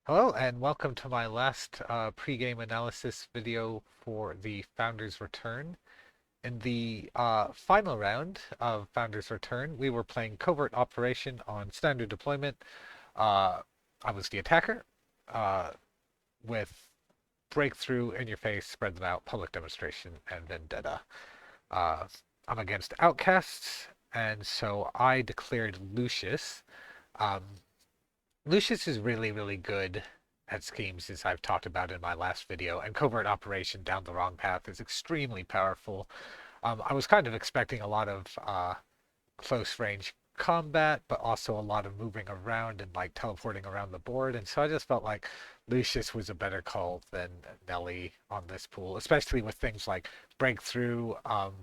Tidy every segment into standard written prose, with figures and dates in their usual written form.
Hello and welcome to my last pregame analysis video for the Founder's Return. In the final round of Founder's Return, we were playing Covert Operation on standard deployment. Uh, I was the attacker uh, with Breakthrough, In Your Face, Spread Them Out, Public Demonstration, and Vendetta. Uh, I'm against Outcasts, and so I declared Lucius. Um, Lucius is really, really good at schemes, as I've talked about in my last video, and covert operation down the wrong path is extremely powerful. I was kind of expecting a lot of close range combat, but also a lot of moving around and like teleporting around the board. And so I just felt like Lucius was a better call than Nelly on this pool, especially with things like breakthrough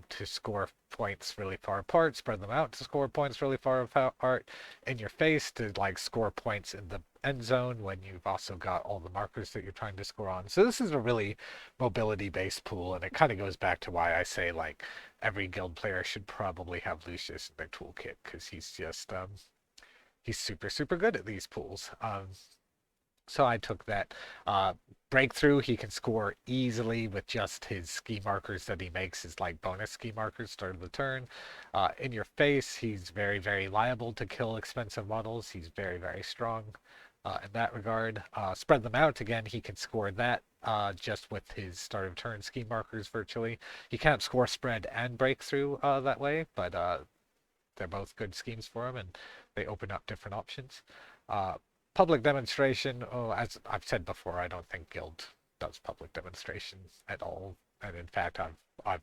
to score points really far apart, spread them out to score points really far apart, in your face to like score points in the end zone when you've also got all the markers that you're trying to score on. So this is a really mobility based pool, and it kind of goes back to why I say like every guild player should probably have Lucius in their toolkit because he's super good at these pools. So I took that breakthrough. He can score easily with just his ski markers that he makes, his like bonus ski markers start of the turn. In your face, he's very liable to kill expensive models. He's very strong in that regard. Spread them out again. He can score that just with his start of turn ski markers virtually. He can't score spread and breakthrough that way, but they're both good schemes for him, and they open up different options. Uh, Public demonstration. Oh, as I've said before, I don't think Guild does public demonstration at all, and in fact, I've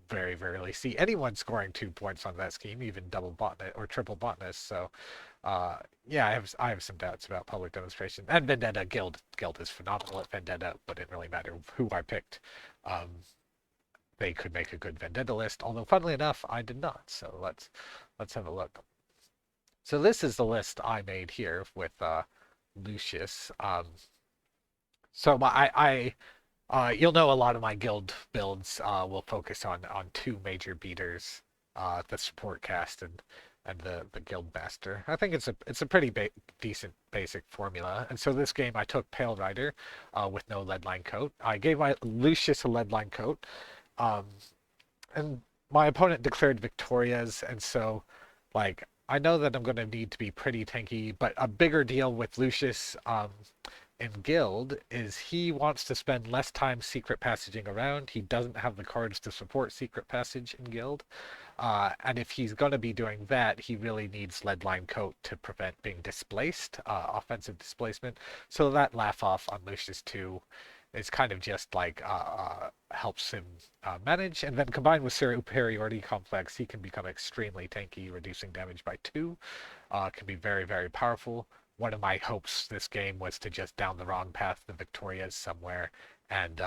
very rarely see anyone scoring 2 points on that scheme, even double botnet or triple botanist. So, yeah, I have some doubts about public demonstration and Vendetta. Guild is phenomenal at Vendetta, but it didn't really matter who I picked. Um, they could make a good Vendetta list, although funnily enough, I did not. So let's have a look. So this is the list I made here with Lucius. So you'll know a lot of my guild builds will focus on two major beaters, the support cast and the guild master. I think it's a pretty decent basic formula. And so this game I took Pale Rider with no lead line coat. I gave my Lucius a lead line coat, um, and my opponent declared Viktorias, and so like I know that I'm going to need to be pretty tanky, but a bigger deal with Lucius in Guild is he wants to spend less time secret passaging around. He doesn't have the cards to support secret passage in Guild. And if he's going to be doing that, he really needs lead line coat to prevent being displaced, offensive displacement. So that laugh off on Lucius 2 is kind of just like helps him manage. And then combined with superiority complex, he can become extremely tanky, reducing damage by 2. Can be very powerful. One of my hopes this game was to just down the wrong path the Victorias somewhere and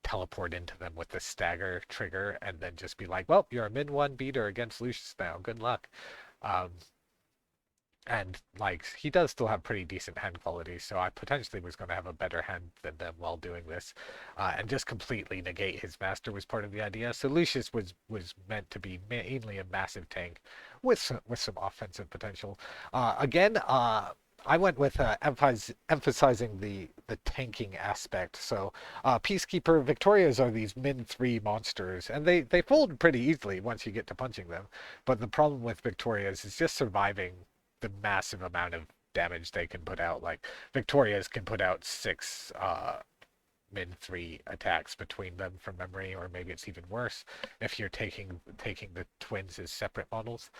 teleport into them with the stagger trigger and then just be like, well, you're a min 1 beater against Lucius now. Good luck. Um, and like he does still have pretty decent hand quality, so I potentially was going to have a better hand than them while doing this, and just completely negate his master was part of the idea. So Lucius was meant to be mainly a massive tank with some offensive potential. Again, I went with emphasizing the tanking aspect. So Peacekeeper Victorias are these min 3 monsters, and they fold pretty easily once you get to punching them. But the problem with Victorias is just surviving the massive amount of damage they can put out. Like Victorias can put out 6 min 3 attacks between them from memory, or maybe it's even worse if you're taking the twins as separate models.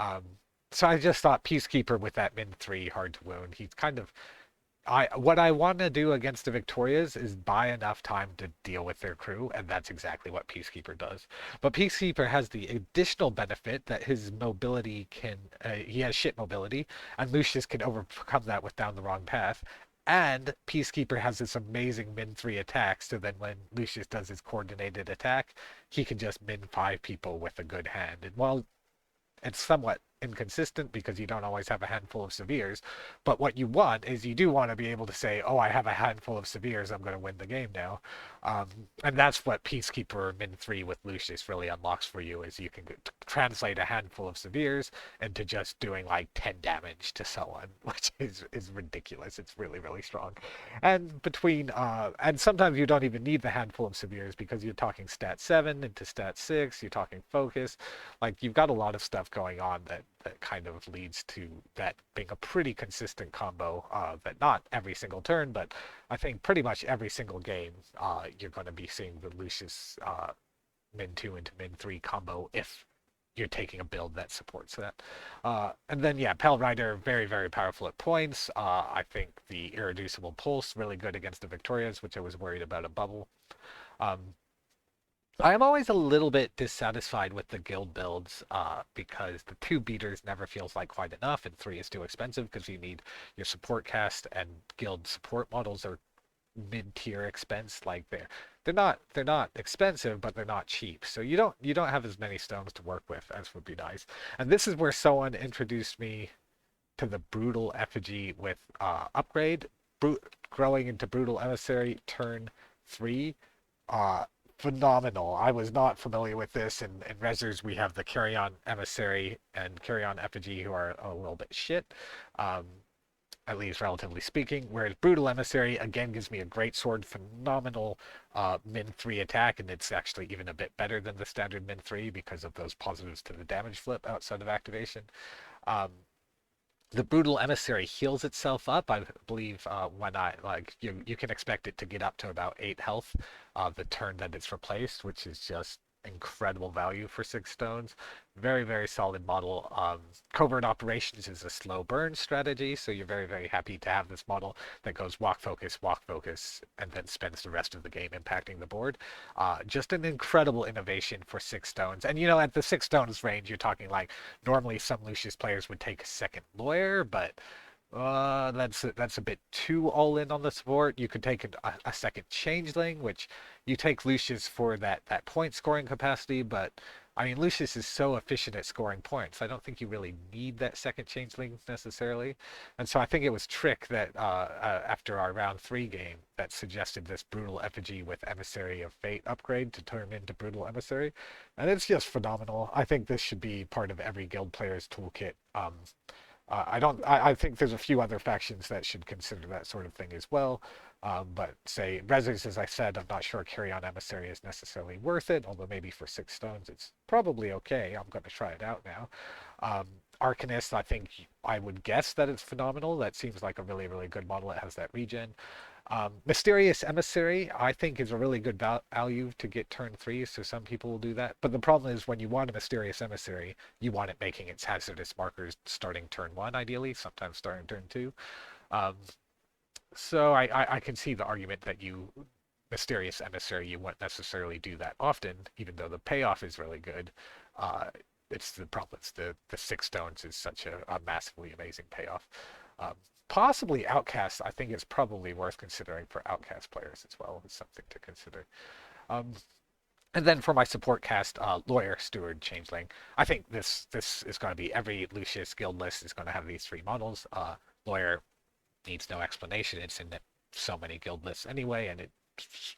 Um, so I just thought Peacekeeper with that min 3 hard to wound. He's kind of what I want to do against the Victorias is buy enough time to deal with their crew, and that's exactly what Peacekeeper does. But Peacekeeper has the additional benefit that his mobility he has shit mobility, and Lucius can overcome that with down the wrong path. And Peacekeeper has this amazing min 3 attack, so then when Lucius does his coordinated attack, he can just min 5 people with a good hand. And while it's somewhat inconsistent because you don't always have a handful of severes. But what you want is you do want to be able to say, oh, I have a handful of severes, I'm going to win the game now. Um, and that's what Peacekeeper Min 3 with Lucius really unlocks for you, is you can translate a handful of severes into just doing like 10 damage to someone, which is ridiculous. It's really, really strong. And and sometimes you don't even need the handful of severes because you're talking stat 7 into stat 6, you're talking focus. Like, you've got a lot of stuff going on that kind of leads to that being a pretty consistent combo, that not every single turn, but I think pretty much every single game, you're going to be seeing the Lucius min 2 into min 3 combo if you're taking a build that supports that. And then, yeah, Pale Rider, very, very powerful at points. I think the Irreducible Pulse, really good against the Viktorias, which I was worried about a bubble. Um, I am always a little bit dissatisfied with the guild builds, because the 2 beaters never feels like quite enough, and 3 is too expensive because you need your support cast, and guild support models are mid-tier expense. Like, they're not expensive, but they're not cheap. So you don't have as many stones to work with as would be nice. And this is where someone introduced me to the Brutal Effigy with upgrade, growing into Brutal Emissary turn 3. Uh, Phenomenal. I was not familiar with this. In Rezzers, we have the Carrion Emissary and Carrion Effigy, who are a little bit shit. Um, at least relatively speaking. Whereas Brutal Emissary, again, gives me a great sword, phenomenal min 3 attack, and it's actually even a bit better than the standard min 3 because of those positives to the damage flip outside of activation. Um, the Brutal Emissary heals itself up. I believe when you can expect it to get up to about 8 health the turn that it's replaced, which is just incredible value for 6 stones. Very, very solid model. Covert Operations is a slow burn strategy, so you're very, very happy to have this model that goes walk focus, and then spends the rest of the game impacting the board. Just an incredible innovation for 6 stones. And at the 6 stones range, you're talking like normally some Lucius players would take a second lawyer, but that's a bit too all in on the support. You could take a second changeling, which you take Lucius for that point scoring capacity, but I mean, Lucius is so efficient at scoring points. I don't think you really need that second changeling necessarily. And so I think it was Trick that after our round 3 game that suggested this Brutal Effigy with Emissary of Fate upgrade to turn into Brutal Emissary. And it's just phenomenal. I think this should be part of every guild player's toolkit. I think there's a few other factions that should consider that sort of thing as well. But say Rezzers, as I said, I'm not sure Carrion Emissary is necessarily worth it, although maybe for 6 stones it's probably okay. I'm going to try it out now. Arcanist, I think I would guess that it's phenomenal. That seems like a really, really good model. It has that regen. Mysterious Emissary, I think, is a really good value to get turn 3, so some people will do that. But the problem is when you want a Mysterious Emissary, you want it making its hazardous markers starting turn 1, ideally, sometimes starting turn 2. Um, so I can see the argument that Mysterious Emissary, you wouldn't necessarily do that often, even though the payoff is really good. It's the problem. It's the 6 stones is such a massively amazing payoff. Possibly Outcast, I think it's probably worth considering for Outcast players as well. It's something to consider. Um, and then for my support cast, Lawyer, Steward, Changeling. I think this is going to be every Lucius guild list is going to have these 3 models. Lawyer needs no explanation. It's in so many guild lists anyway, and it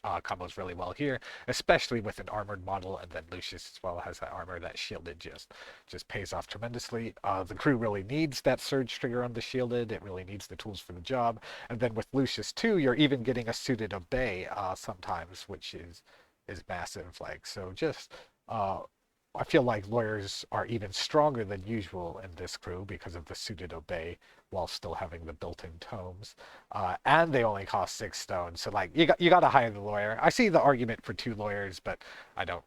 combos really well here, especially with an armored model, and then Lucius as well has that armor. That shielded just pays off tremendously. The crew really needs that surge trigger on the shielded. It really needs the tools for the job. And then with Lucius too, you're even getting a suited obey sometimes, which is massive. Like, so just I feel like lawyers are even stronger than usual in this crew because of the suited obey while still having the built-in tomes. And they only cost 6 stones. So like you got to hire the lawyer. I see the argument for 2 lawyers, but I don't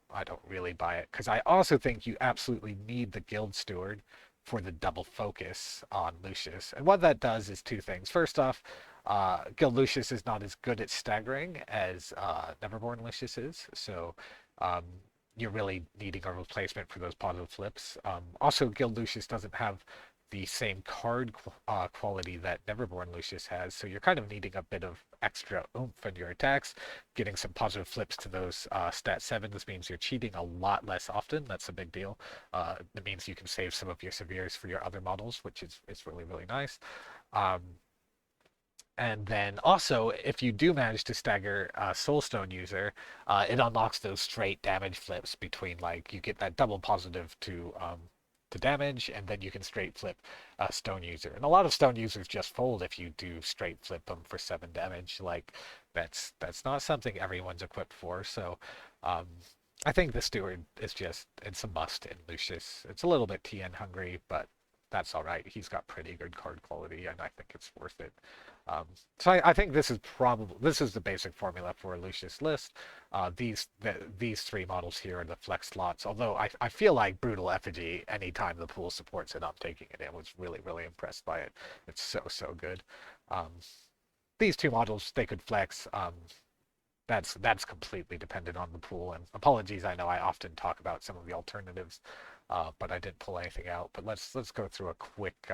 really buy it because I also think you absolutely need the guild steward for the double focus on Lucius. And what that does is 2 things. First off, Guild Lucius is not as good at staggering as Neverborn Lucius is. So you're really needing a replacement for those positive flips. Also, Guild Lucius doesn't have the same card quality that Neverborn Lucius has, so you're kind of needing a bit of extra oomph in your attacks. Getting some positive flips to those stat 7s means you're cheating a lot less often. That's a big deal. It means you can save some of your severes for your other models, which is really, really nice. Um, and then also, if you do manage to stagger a Soulstone user, it unlocks those straight damage flips between, like, you get that double positive to damage, and then you can straight flip a Stone user. And a lot of Stone users just fold if you do straight flip them for 7 damage. Like, that's not something everyone's equipped for. So, um, I think the Steward is just, it's a must in Lucius. It's a little bit TN hungry, but that's all right. He's got pretty good card quality, and I think it's worth it. Um, so I think this is the basic formula for a Lucius list. These 3 models here are the flex slots. Although I feel like Brutal Effigy, anytime the pool supports it, I'm taking it in. I was really, really impressed by it. It's so good. Um, these 2 models, they could flex. That's completely dependent on the pool. And apologies, I know I often talk about some of the alternatives, but I didn't pull anything out. But let's go through a quick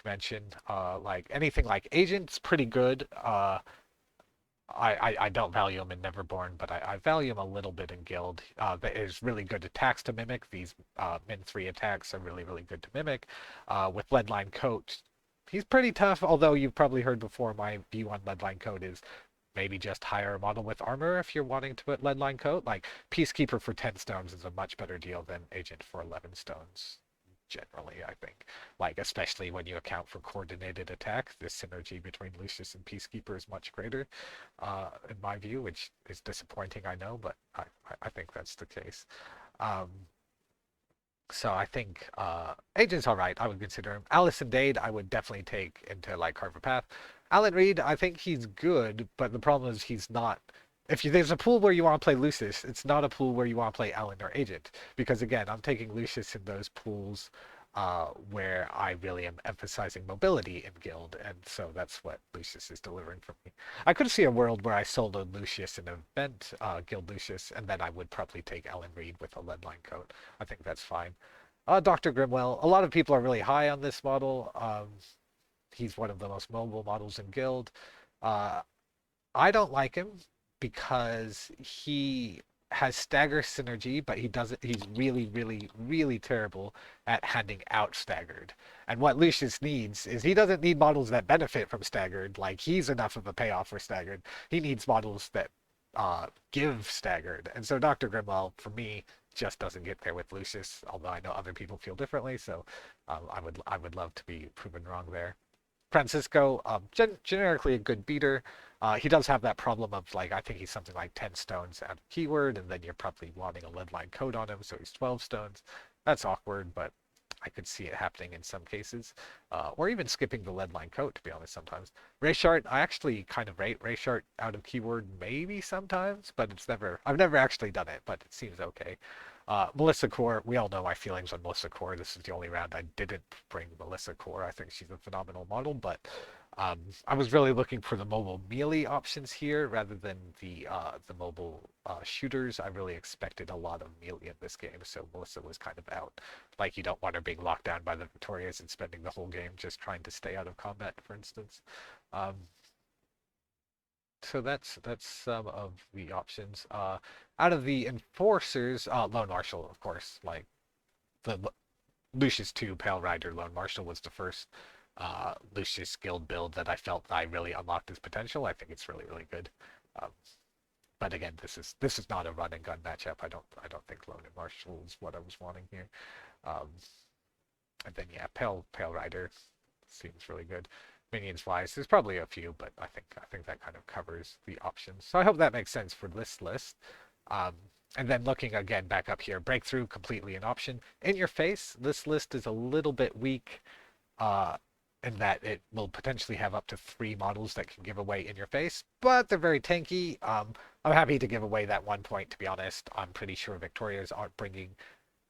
mention. Like anything like Agent's pretty good. I don't value him in Neverborn, but I value him a little bit in Guild. That is really good attacks to mimic. These min 3 attacks are really, really good to mimic. With Leadline Coat, he's pretty tough, although you've probably heard before my view on Leadline Coat is maybe just hire a model with armor if you're wanting to put Leadline Coat. Like, Peacekeeper for 10 stones is a much better deal than Agent for 11 stones. Generally, I think. Like, especially when you account for coordinated attack, the synergy between Lucius and Peacekeeper is much greater, in my view, which is disappointing, I know, but I think that's the case. Um, so I think Agent's all right. I would consider him. Allison Dade, I would definitely take into like Carver Path. Alan Reed, I think he's good, but the problem is he's not. There's a pool where you want to play Lucius, it's not a pool where you want to play Alan or Agent. Because again, I'm taking Lucius in those pools where I really am emphasizing mobility in Guild, and so that's what Lucius is delivering for me. I could see a world where I soloed Lucius in an event, Guild Lucius, and then I would probably take Alan Reed with a Leadline Coat. I think that's fine. Dr. Grimwell, a lot of people are really high on this model. He's one of the most mobile models in Guild. Uh, I don't like him because he has stagger synergy, but he doesn't. He's really, really, really terrible at handing out staggered. And what Lucius needs is he doesn't need models that benefit from staggered. Like, he's enough of a payoff for staggered. He needs models that give staggered. And so Dr. Grimwell, for me, just doesn't get there with Lucius. Although I know other people feel differently, so I would love to be proven wrong there. Francisco, generically a good beater. He does have that problem of, like, I think he's something like 10 stones out of keyword, and then you're probably wanting a leadline code on him, so he's 12 stones. That's awkward, but I could see it happening in some cases. Or even skipping the leadline code, to be honest, sometimes. Rayshart, I actually kind of rate Rayshart out of keyword maybe sometimes, but I've never actually done it, but it seems okay. Melissa Core, we all know my feelings on Melissa Core. This is the only round I didn't bring Melissa Core. I think she's a phenomenal model, but I was really looking for the mobile melee options here rather than the mobile shooters. I really expected a lot of melee in this game, so Melissa was kind of out. Like, you don't want her being locked down by the Viktorias and spending the whole game just trying to stay out of combat, for instance. Um, so that's some of the options. Out of the enforcers, Lone Marshal, of course, like the Lucius 2 Pale Rider Lone Marshal was the first Lucius guild build that I felt I really unlocked his potential. I think it's really, really good. Um, but again, this is not a run and gun matchup. I don't think Lone Marshal is what I was wanting here. Um, and then yeah, Pale Rider seems really good. Minions wise, there's probably a few, but I think that kind of covers the options. So I hope that makes sense for this list. Um, and then looking again back up here, breakthrough completely an option. In your face, this list is a little bit weak uh, in that it will potentially have up to 3 models that can give away in your face, but they're very tanky. I'm happy to give away that 1 point, to be honest. I'm pretty sure Viktorias aren't bringing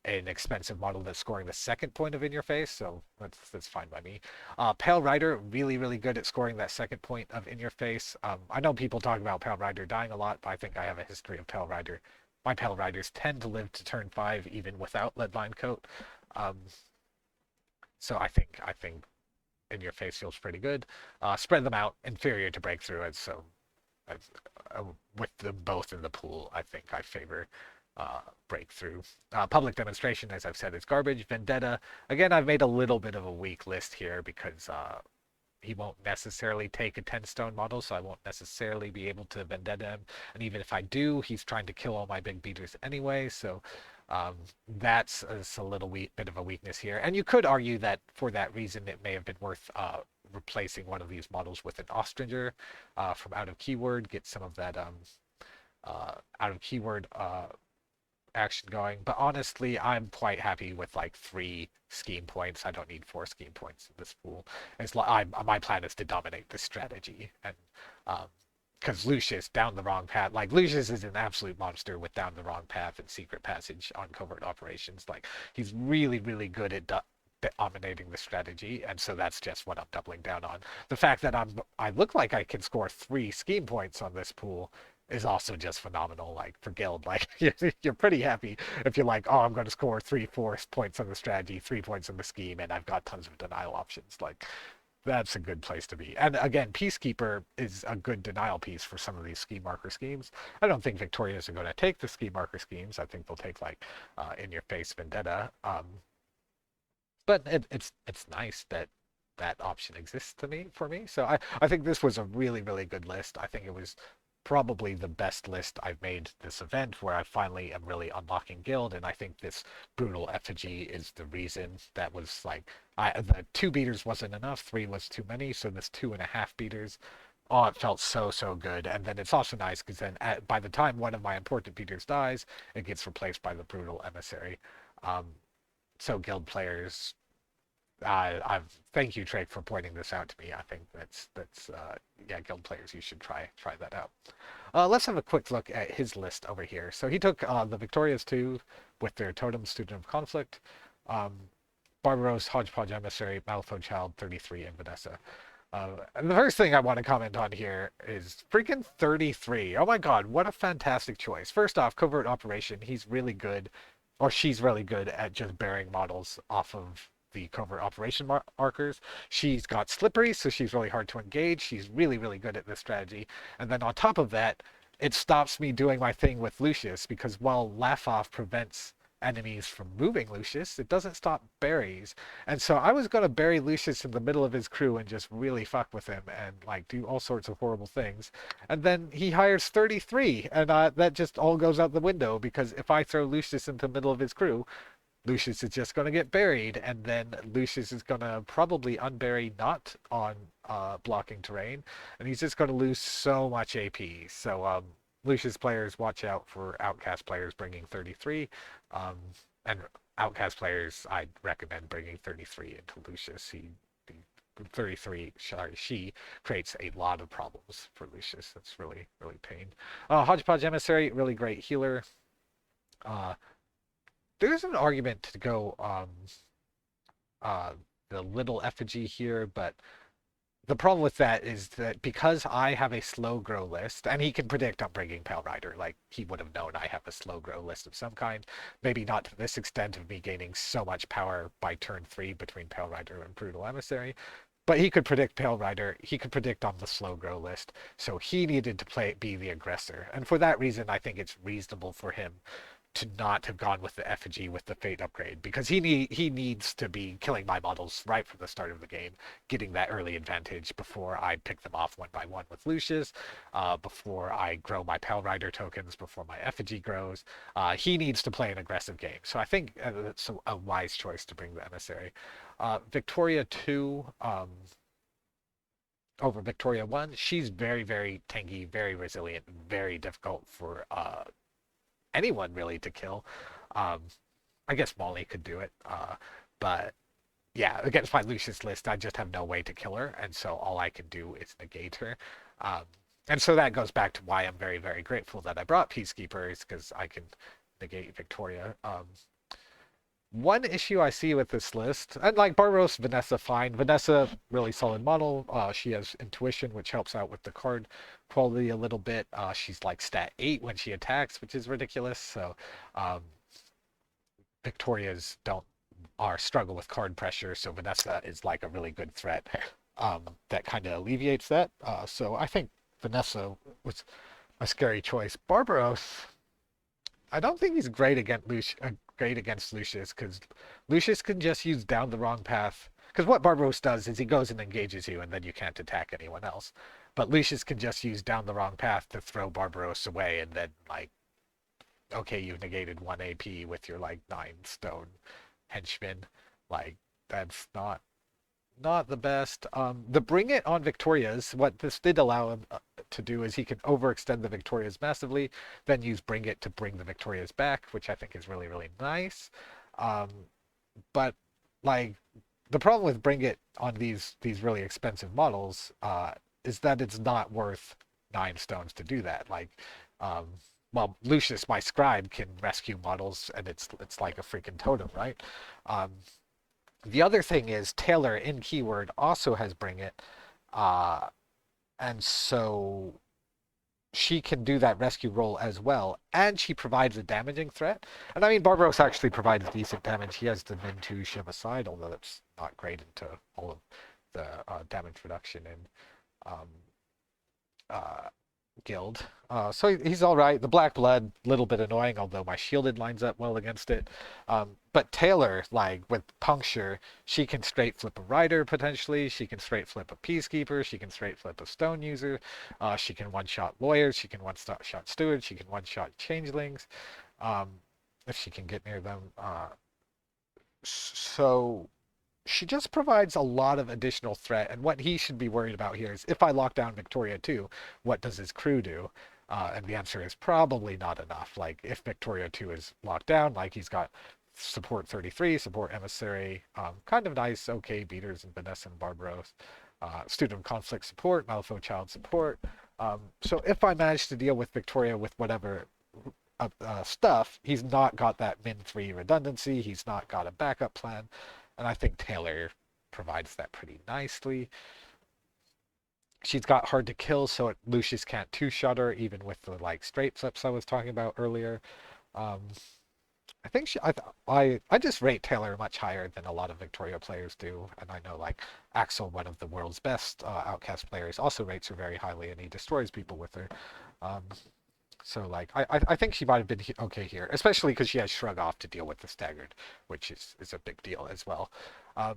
an expensive model that's scoring the 2nd point of in your face, so that's fine by me. Pale Rider, really, really good at scoring that 2nd point of in your face. I know people talk about Pale Rider dying a lot, but I think I have a history of Pale Rider. My Pale Riders tend to live to turn 5 even without Leadline Coat. Um, So I think in your face feels pretty good. Spread them out, inferior to breakthrough, and so as, with them both in the pool, I think I favor breakthrough. Public demonstration, as I've said, is garbage. Vendetta, again, I've made a little bit of a weak list here because he won't necessarily take a 10 stone model, so I won't necessarily be able to Vendetta him. And even if I do, he's trying to kill all my big beaters anyway, so um, that's a little bit of a weakness here. And you could argue that for that reason, it may have been worth replacing one of these models with an Ostringer from out of keyword, get some of that out of keyword action going. But honestly, I'm quite happy with like 3 scheme points. I don't need 4 scheme points in this pool. It's like my plan is to dominate the strategy, and because Lucius down the wrong path, like Lucius is an absolute monster with down the wrong path and secret passage on covert operations. Like he's really, really good at dominating the strategy, and so that's just what I'm doubling down on. The fact that I look like I can score 3 scheme points on this pool is also just phenomenal. Like for guild, like you're pretty happy if you're like, oh, I'm going to score 3, 4 points on the strategy, 3 points on the scheme, and I've got tons of denial options. Like that's a good place to be. And again, Peacekeeper is a good denial piece for some of these scheme marker schemes. I don't think Viktorias are going to take the scheme marker schemes. I think they'll take like in your face Vendetta. But it's nice that that option exists to me for me. So I think this was a really, really good list. I think it was probably the best list I've made this event, where I finally am really unlocking guild, and I think this brutal effigy is the reason. That was like the 2 beaters wasn't enough, 3 was too many, so this 2.5 beaters, oh, it felt so good. And then it's also nice because then by the time one of my important beaters dies, it gets replaced by the brutal emissary. um, so guild players, I've thank you, Trey, for pointing this out to me. I think that's yeah, guild players, you should try that out. Let's have a quick look at his list over here. So he took the Viktorias 2 with their totem Student of Conflict, um, Barbaros, Hodgepodge Emissary, Malifaux Child 33, and Vanessa. And the first thing I want to comment on here is freaking 33. Oh my god, what a fantastic choice. First off, covert operation, he's really good, or she's really good at just bearing models off of the covert operation markers. She's got slippery, so she's really hard to engage. She's really, really good at this strategy. And then on top of that, it stops me doing my thing with Lucius, because while Laugh Off prevents enemies from moving Lucius, it doesn't stop berries. And so I was going to bury Lucius in the middle of his crew and just really fuck with him and like do all sorts of horrible things. And then he hires 33, and that just all goes out the window, because if I throw Lucius into the middle of his crew, Lucius is just going to get buried, and then Lucius is going to probably unbury not on blocking terrain, and he's just going to lose so much AP. So Lucius players, watch out for Outcast players bringing 33, um, and Outcast players, I'd recommend bringing 33 into Lucius. He 33, sorry, she creates a lot of problems for Lucius. That's really, really pain. Hodgepodge Emissary, really great healer. Uh, there's an argument to go uh, the little effigy here, but the problem with that is that because I have a slow grow list, and he can predict I'm bringing Pale Rider, like he would have known I have a slow grow list of some kind. Maybe not to this extent of me gaining so much power by turn 3 between Pale Rider and Brutal Emissary, but he could predict Pale Rider. He could predict on the slow grow list, so he needed to be the aggressor. And for that reason, I think it's reasonable for him to not have gone with the effigy with the fate upgrade, because he needs to be killing my models right from the start of the game, getting that early advantage before I pick them off one by one with Lucius, before I grow my Pale Rider tokens, before my effigy grows. He needs to play an aggressive game, so I think it's a wise choice to bring the emissary. Victoria 2 over Victoria 1, she's very, very tanky, very resilient, very difficult for anyone really to kill. Um, I guess Molly could do it, but yeah, against my Lucius list, I just have no way to kill her, and so all I can do is negate her. Um, and so that goes back to why I'm very, very grateful that I brought Peacekeepers, because I can negate Victoria. One issue I see with this list, and like Barbaros, Vanessa, fine. Vanessa, really solid model. She has intuition, which helps out with the card quality a little bit. She's like stat 8 when she attacks, which is ridiculous. So Victorias don't our struggle with card pressure. So Vanessa is like a really good threat that kind of alleviates that. So I think Vanessa was a scary choice. Barbaros, I don't think he's great against Lucius because Lucius can just use down the wrong path. Because what Barbaros does is he goes and engages you, and then you can't attack anyone else. But Lucius can just use down the wrong path to throw Barbaros away, and then like, okay, you've negated 1 AP with your like 9 stone henchman. Like that's not the best. The bring it on Viktorias, what this did allow him to do is he can overextend the Viktorias massively, then use bring it to bring the Viktorias back, which I think is really, really nice. Um, but like the problem with bring it on these really expensive models is that it's not worth 9 stones to do that. Like, um, well, Lucius, my scribe, can rescue models, and it's like a freaking totem, right? Um, the other thing is Taylor in keyword also has bring it, uh, and so she can do that rescue role as well, and she provides a damaging threat. And I mean, Barbaros actually provides decent damage. He has the min 2 shim aside, although that's not great into all of the damage reduction in um, uh, guild. So he's all right. The black blood, little bit annoying, although my shielded lines up well against it. But Taylor, like with puncture, she can straight flip a rider potentially. She can straight flip a peacekeeper. She can straight flip a stone user. She can one shot lawyers. She can one shot stewards. She can one shot changelings, um, if she can get near them. So she just provides a lot of additional threat. And what he should be worried about here is if I lock down Victoria too, what does his crew do? And the answer is probably not enough. Like if Victoria 2 is locked down, like he's got support 33, support emissary, kind of nice, okay beaters and Vanessa and Barbaros, student conflict support, Malifaux child support. So if I manage to deal with Victoria with whatever stuff, he's not got that min 3 redundancy. He's not got a backup plan. And I think Taylor provides that pretty nicely. She's got hard to kill, so Lucius can't two-shot her, even with the like straight flips I was talking about earlier. Um, I think I just rate Taylor much higher than a lot of Victoria players do, and I know like Axel, one of the world's best Outcast players, also rates her very highly, and he destroys people with her. Um, so like I think she might have been okay here, especially because she has Shrug off to deal with the staggered, which is a big deal as well. Um,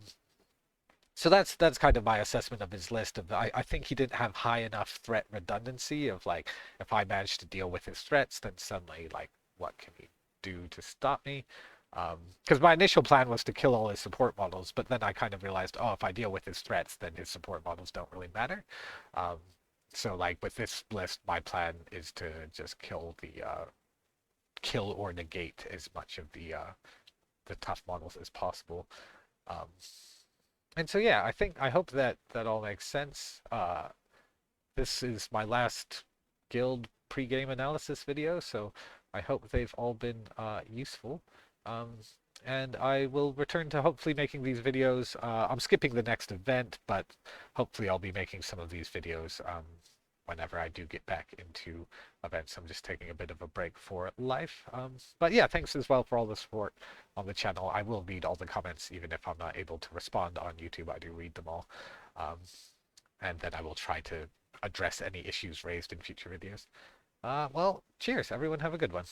so that's kind of my assessment of his list. I think he didn't have high enough threat redundancy of like if I manage to deal with his threats, then suddenly like what can he do to stop me? Because my initial plan was to kill all his support models, but then I kind of realized, oh, if I deal with his threats, then his support models don't really matter. Um, so like with this list, my plan is to just kill or negate as much of the tough models as possible. Um, and so yeah, I hope that all makes sense. This is my last guild pre-game analysis video, so I hope they've all been useful. Um, and I will return to hopefully making these videos. I'm skipping the next event, but hopefully I'll be making some of these videos whenever I do get back into events. I'm just taking a bit of a break for life. But yeah, thanks as well for all the support on the channel. I will read all the comments, even if I'm not able to respond on YouTube. I do read them all. And then I will try to address any issues raised in future videos. Well, cheers. Everyone have a good one.